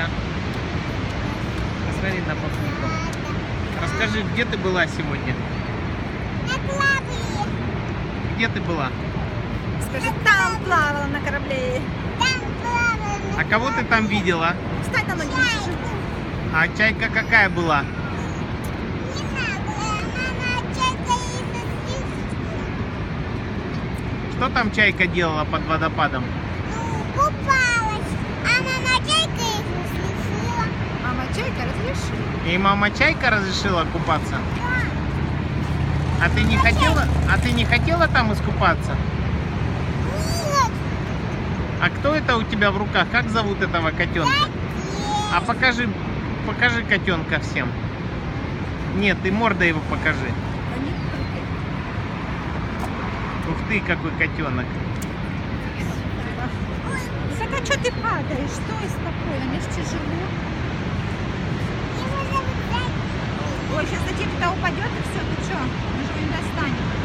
Папулька. Посмотри на папульку. Расскажи, где ты была сегодня? На корабле. Где ты была? Скажи, там плавала на корабле. Там плавала. А кого ты там видела? Встань на ноги. Чайку. А чайка какая была? Не надо. Мама, чайка и сосиски. Что там чайка делала под водопадом? Ну, купалась. А мама чайка их разрешила. Мама чайка разрешила. И мама чайка разрешила купаться? Да. А ты не хотела? А ты не хотела там искупаться? Нет. А кто это у тебя в руках? Как зовут этого котенка? А покажи котенка всем. Нет, ты мордой его покажи. Они Ух ты, какой котенок. Так а что ты падаешь? Стой спокойно, мне ж тяжело. Его зовут Зайчик. Ой, сейчас до тебя упадет и все, ты что? Мы же его не достанем.